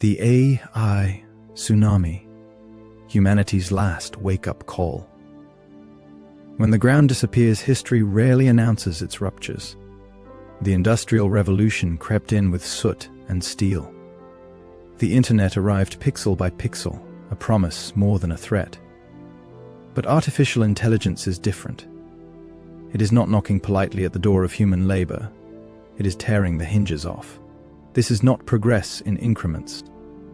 The AI Tsunami, humanity's last wake-up call. When the ground disappears, history rarely announces its ruptures. The Industrial Revolution crept in with soot and steel. The internet arrived pixel by pixel, a promise more than a threat. But artificial intelligence is different. It is not knocking politely at the door of human labor. It is tearing the hinges off. This is not progress in increments.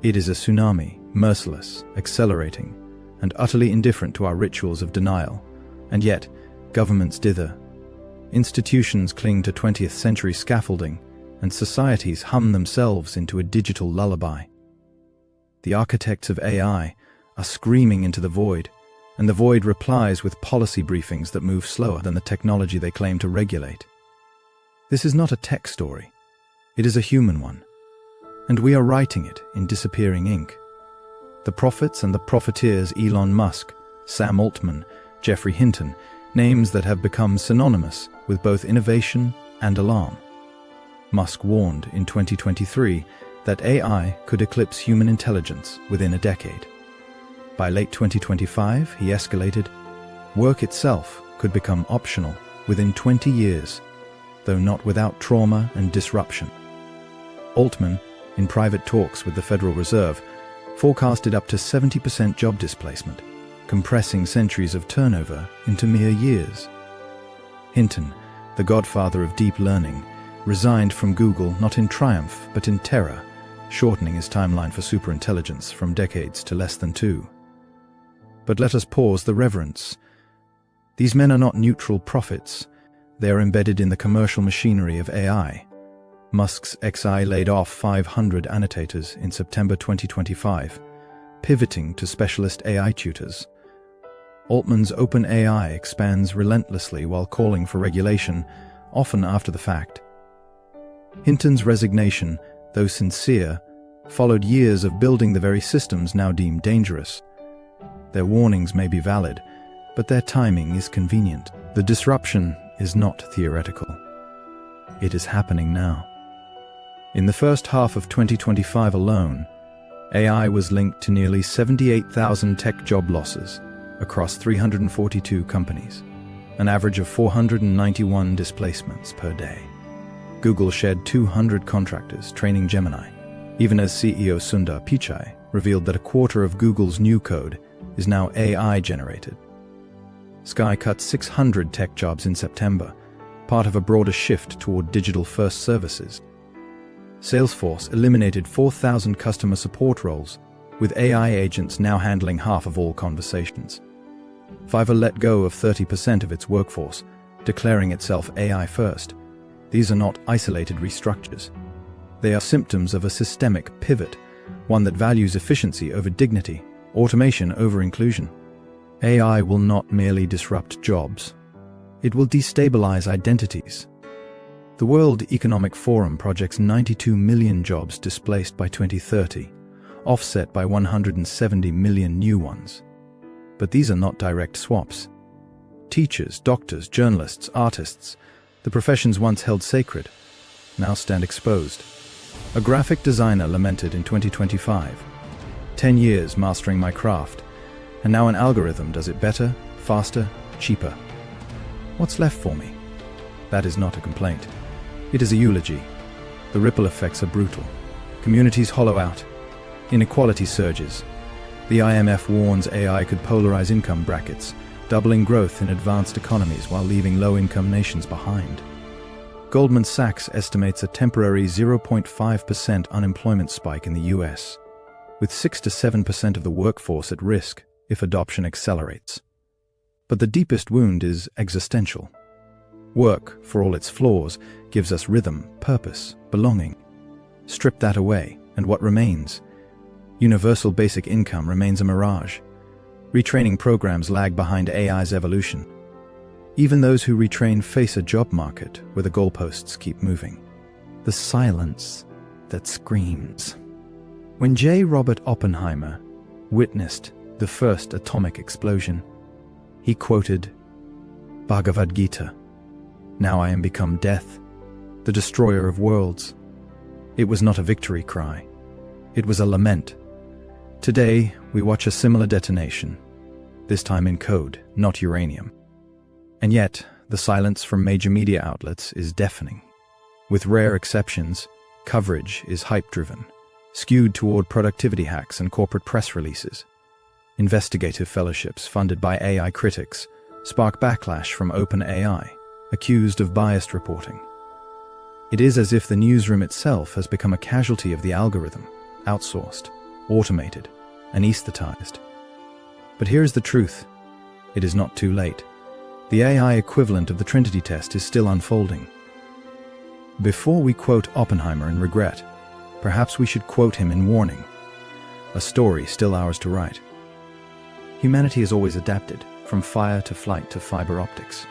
It is a tsunami, merciless, accelerating, and utterly indifferent to our rituals of denial. And yet, governments dither. Institutions cling to 20th century scaffolding, and societies hum themselves into a digital lullaby. The architects of AI are screaming into the void, and the void replies with policy briefings that move slower than the technology they claim to regulate. This is not a tech story. It is a human one. And we are writing it in disappearing ink. The prophets and the profiteers Elon Musk, Sam Altman, Geoffrey Hinton, names that have become synonymous with both innovation and alarm. Musk warned in 2023 that AI could eclipse human intelligence within a decade. By late 2025, he escalated, work itself could become optional within 20 years, though not without trauma and disruption. Altman, in private talks with the Federal Reserve, forecasted up to 70% job displacement, compressing centuries of turnover into mere years. Hinton, the godfather of deep learning, resigned from Google not in triumph but in terror, shortening his timeline for superintelligence from decades to less than 2. But let us pause the reverence. These men are not neutral prophets. They are embedded in the commercial machinery of AI. Musk's XI laid off 500 annotators in September 2025, pivoting to specialist AI tutors. Altman's OpenAI expands relentlessly while calling for regulation, often after the fact. Hinton's resignation, though sincere, followed years of building the very systems now deemed dangerous. Their warnings may be valid, but their timing is convenient. The disruption is not theoretical. It is happening now. In the first half of 2025 alone, AI was linked to nearly 78,000 tech job losses across 342 companies, an average of 491 displacements per day. Google shed 200 contractors training Gemini, even as CEO Sundar Pichai revealed that a quarter of Google's new code is now AI-generated. Sky cut 600 tech jobs in September, part of a broader shift toward digital-first services. Salesforce eliminated 4,000 customer support roles, with AI agents now handling half of all conversations. Fiverr let go of 30% of its workforce, declaring itself AI first. These are not isolated restructures. They are symptoms of a systemic pivot, one that values efficiency over dignity, automation over inclusion. AI will not merely disrupt jobs. It will destabilize identities. The World Economic Forum projects 92 million jobs displaced by 2030, offset by 170 million new ones. But these are not direct swaps. Teachers, doctors, journalists, artists, the professions once held sacred, now stand exposed. A graphic designer lamented in 2025, 10 years mastering my craft, and now an algorithm does it better, faster, cheaper. What's left for me? That is not a complaint. It is a eulogy. The ripple effects are brutal. Communities hollow out. Inequality surges. The IMF warns AI could polarize income brackets, doubling growth in advanced economies while leaving low-income nations behind. Goldman Sachs estimates a temporary 0.5% unemployment spike in the US, with 6 to 7% of the workforce at risk if adoption accelerates. But the deepest wound is existential. Work, for all its flaws, gives us rhythm, purpose, belonging. Strip that away, and what remains? Universal basic income remains a mirage. Retraining programs lag behind AI's evolution. Even those who retrain face a job market where the goalposts keep moving. The silence that screams. When J. Robert Oppenheimer witnessed the first atomic explosion, he quoted Bhagavad Gita, "Now I am become death, the destroyer of worlds." It was not a victory cry. It was a lament. Today, we watch a similar detonation, this time in code, not uranium. And yet, the silence from major media outlets is deafening. With rare exceptions, coverage is hype-driven, skewed toward productivity hacks and corporate press releases. Investigative fellowships funded by AI critics spark backlash from OpenAI, accused of biased reporting. It is as if the newsroom itself has become a casualty of the algorithm, outsourced, automated, anesthetized. But here's the truth. It is not too late. The AI equivalent of the Trinity test is still unfolding. Before we quote Oppenheimer in regret, perhaps we should quote him in warning. A story still ours to write. Humanity has always adapted, from fire to flight to fiber optics.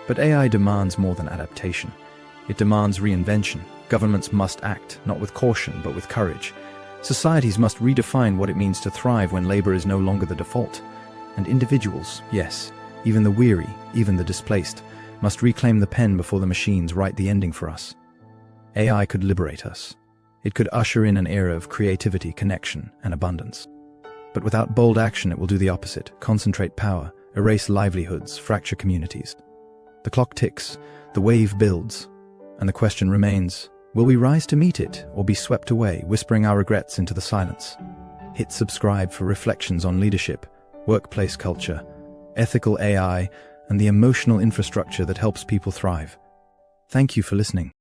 But AI demands more than adaptation. It demands reinvention. Governments must act, not with caution, but with courage. Societies must redefine what it means to thrive when labor is no longer the default. And individuals, yes, even the weary, even the displaced, must reclaim the pen before the machines write the ending for us. AI could liberate us. It could usher in an era of creativity, connection, and abundance. But without bold action, it will do the opposite: concentrate power, erase livelihoods, fracture communities. The clock ticks, the wave builds, and the question remains, will we rise to meet it or be swept away, whispering our regrets into the silence? Hit subscribe for reflections on leadership, workplace culture, ethical AI, and the emotional infrastructure that helps people thrive. Thank you for listening.